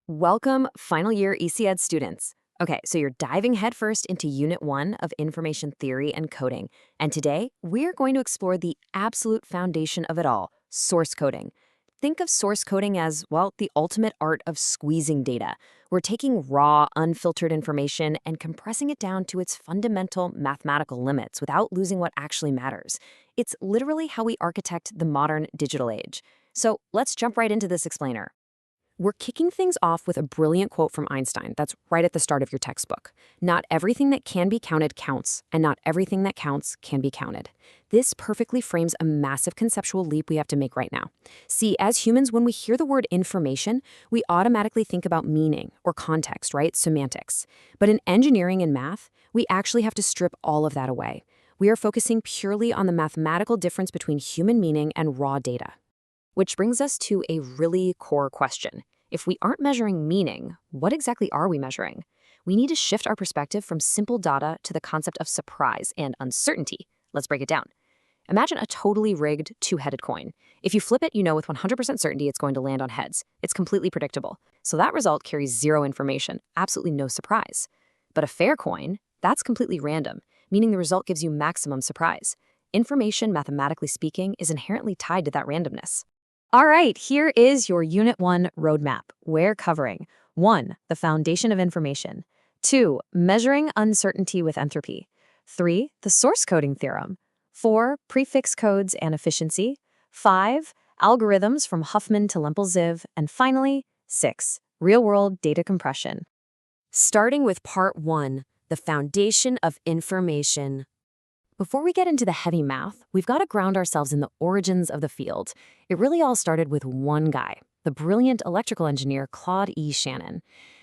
Welcome, final year ECED students. Okay, so you're diving headfirst into Unit 1 of Information Theory and Coding. And today, we're going to explore the absolute foundation of it all, source coding. Think of source coding as, well, the ultimate art of squeezing data. We're taking raw, unfiltered information and compressing it down to its fundamental mathematical limits without losing what actually matters. It's literally how we architect the modern digital age. So let's jump right into this explainer. We're kicking things off with a brilliant quote from Einstein that's right at the start of your textbook. Not everything that can be counted counts, and not everything that counts can be counted. This perfectly frames a massive conceptual leap we have to make right now. See, as humans, when we hear the word information, we automatically think about meaning or context, right? Semantics. But in engineering and math, we actually have to strip all of that away. We are focusing purely on the mathematical difference between human meaning and raw data. Which brings us to a really core question. If we aren't measuring meaning, what exactly are we measuring? We need to shift our perspective from simple data to the concept of surprise and uncertainty. Let's break it down. Imagine a totally rigged two-headed coin. If you flip it, you know with 100% certainty it's going to land on heads. It's completely predictable. So that result carries zero information, absolutely no surprise. But a fair coin, that's completely random, meaning the result gives you maximum surprise. Information, mathematically speaking, is inherently tied to that randomness. All right, here is your Unit 1 roadmap. We're covering 1. The foundation of information. 2. Measuring uncertainty with entropy. 3. The source coding theorem. 4. Prefix codes and efficiency. 5. Algorithms from Huffman to Lempel-Ziv. And finally, 6. Real-world data compression. Starting with Part 1, the foundation of information. Before we get into the heavy math, we've got to ground ourselves in the origins of the field. It really all started with one guy, the brilliant electrical engineer Claude E. Shannon.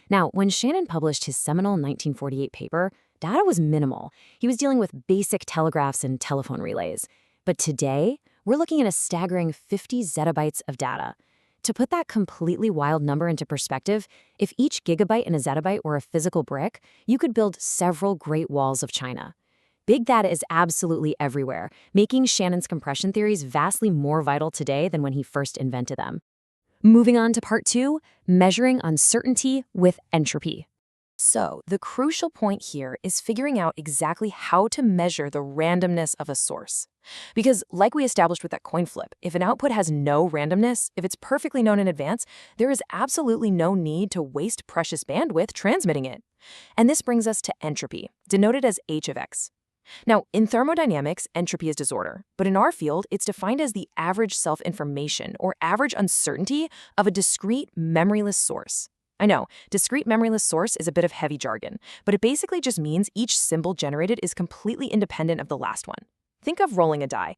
Now, when Shannon published his seminal 1948 paper, data was minimal. He was dealing with basic telegraphs and telephone relays. But today, we're looking at a staggering 50 zettabytes of data. To put that completely wild number into perspective, if each gigabyte and a zettabyte were a physical brick, you could build several Great Walls of China. Big data is absolutely everywhere, making Shannon's compression theories vastly more vital today than when he first invented them. Moving on to Part 2, measuring uncertainty with entropy. So, the crucial point here is figuring out exactly how to measure the randomness of a source. Because, like we established with that coin flip, if an output has no randomness, if it's perfectly known in advance, there is absolutely no need to waste precious bandwidth transmitting it. And this brings us to entropy, denoted as h of x. Now, in thermodynamics, entropy is disorder, but in our field, it's defined as the average self-information or average uncertainty of a discrete memoryless source. I know, discrete memoryless source is a bit of heavy jargon, but it basically just means each symbol generated is completely independent of the last one. Think of rolling a die.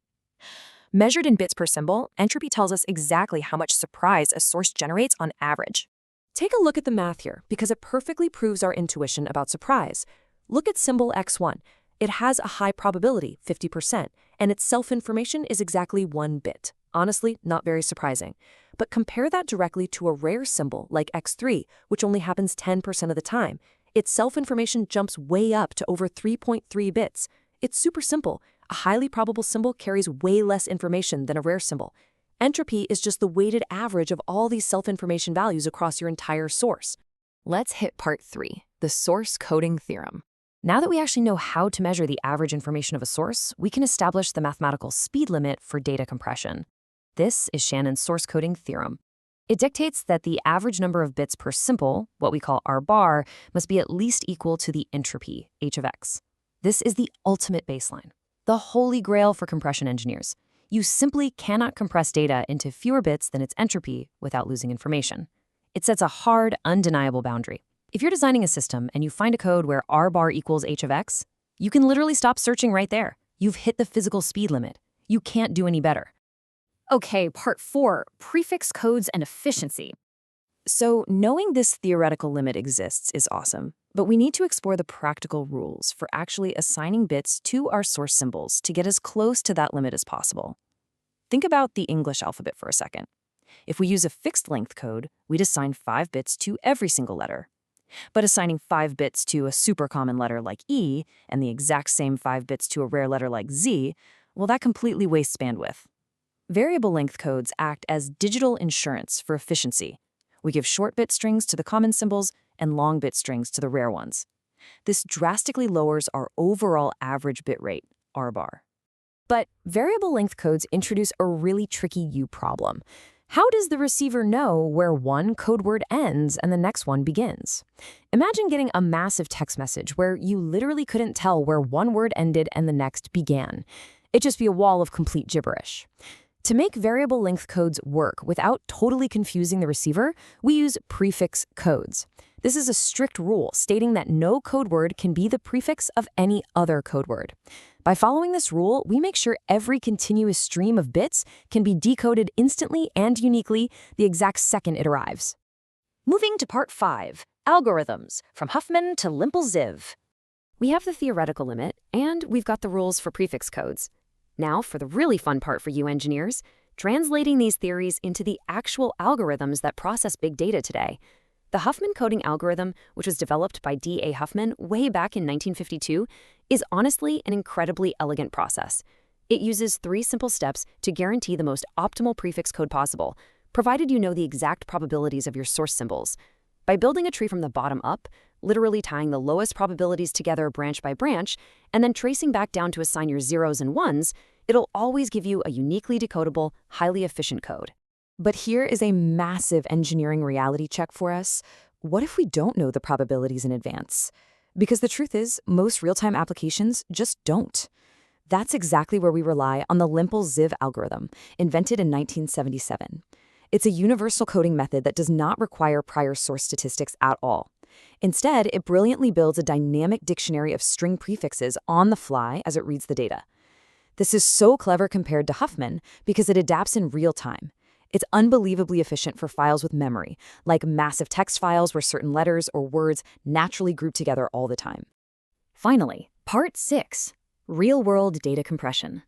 Measured in bits per symbol, entropy tells us exactly how much surprise a source generates on average. Take a look at the math here, because it perfectly proves our intuition about surprise. Look at symbol x1. It has a high probability, 50%, and its self-information is exactly 1 bit. Honestly, not very surprising. But compare that directly to a rare symbol like x3, which only happens 10% of the time. Its self-information jumps way up to over 3.3 bits. It's super simple. A highly probable symbol carries way less information than a rare symbol. Entropy is just the weighted average of all these self-information values across your entire source. Let's hit Part 3, the source coding theorem. Now that we actually know how to measure the average information of a source, we can establish the mathematical speed limit for data compression. This is Shannon's source coding theorem. It dictates that the average number of bits per simple, what we call R bar, must be at least equal to the entropy, h of x. This is the ultimate baseline, the holy grail for compression engineers. You simply cannot compress data into fewer bits than its entropy without losing information. It sets a hard, undeniable boundary. If you're designing a system and you find a code where R bar equals h of x, you can literally stop searching right there. You've hit the physical speed limit. You can't do any better. Okay, Part 4, prefix codes and efficiency. So knowing this theoretical limit exists is awesome, but we need to explore the practical rules for actually assigning bits to our source symbols to get as close to that limit as possible. Think about the English alphabet for a second. If we use a fixed length code, we'd assign 5 bits to every single letter. But assigning 5 bits to a super common letter like E and the exact same 5 bits to a rare letter like Z, well, that completely wastes bandwidth. Variable length codes act as digital insurance for efficiency. We give short bit strings to the common symbols and long bit strings to the rare ones. This drastically lowers our overall average bit rate, R bar. But variable length codes introduce a really tricky U problem. How does the receiver know where one code word ends and the next one begins? Imagine getting a massive text message where you literally couldn't tell where one word ended and the next began. It'd just be a wall of complete gibberish. To make variable length codes work without totally confusing the receiver, we use prefix codes. This is a strict rule stating that no code word can be the prefix of any other code word. By following this rule, we make sure every continuous stream of bits can be decoded instantly and uniquely the exact second it arrives. Moving to part 5, algorithms, from Huffman to Limple-Ziv. We have the theoretical limit, and we've got the rules for prefix codes. Now for the really fun part for you engineers, translating these theories into the actual algorithms that process big data today. The Huffman coding algorithm, which was developed by D.A. Huffman way back in 1952, is honestly an incredibly elegant process. It uses 3 simple steps to guarantee the most optimal prefix code possible, provided you know the exact probabilities of your source symbols. By building a tree from the bottom up, literally tying the lowest probabilities together branch by branch, and then tracing back down to assign your zeros and ones, it'll always give you a uniquely decodable, highly efficient code. But here is a massive engineering reality check for us. What if we don't know the probabilities in advance? Because the truth is, most real-time applications just don't. That's exactly where we rely on the Limple-Ziv algorithm, invented in 1977. It's a universal coding method that does not require prior source statistics at all. Instead, it brilliantly builds a dynamic dictionary of string prefixes on the fly as it reads the data. This is so clever compared to Huffman because it adapts in real time. It's unbelievably efficient for files with memory, like massive text files where certain letters or words naturally group together all the time. Finally, part 6, real-world data compression.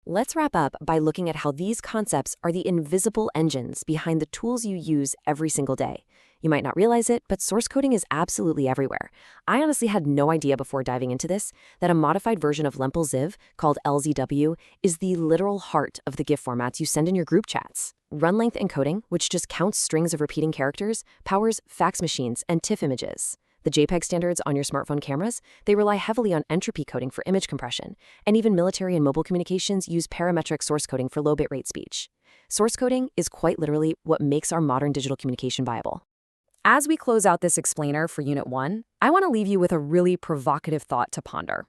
Let's wrap up by looking at how these concepts are the invisible engines behind the tools you use every single day. You might not realize it, but source coding is absolutely everywhere. I honestly had no idea before diving into this that a modified version of Limple-Ziv, called LZW, is the literal heart of the GIF formats you send in your group chats. Run length encoding, which just counts strings of repeating characters, powers fax machines and TIFF images. The JPEG standards on your smartphone cameras, they rely heavily on entropy coding for image compression, and even military and mobile communications use parametric source coding for low bitrate speech. Source coding is quite literally what makes our modern digital communication viable. As we close out this explainer for Unit 1, I want to leave you with a really provocative thought to ponder.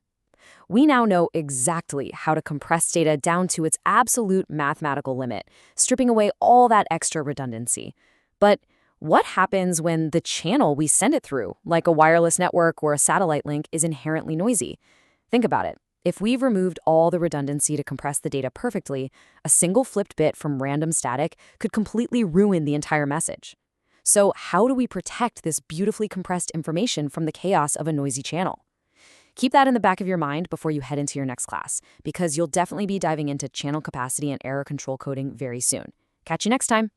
We now know exactly how to compress data down to its absolute mathematical limit, stripping away all that extra redundancy. But what happens when the channel we send it through, like a wireless network or a satellite link, is inherently noisy? Think about it. If we've removed all the redundancy to compress the data perfectly, a single flipped bit from random static could completely ruin the entire message. So how do we protect this beautifully compressed information from the chaos of a noisy channel? Keep that in the back of your mind before you head into your next class, because you'll definitely be diving into channel capacity and error control coding very soon. Catch you next time.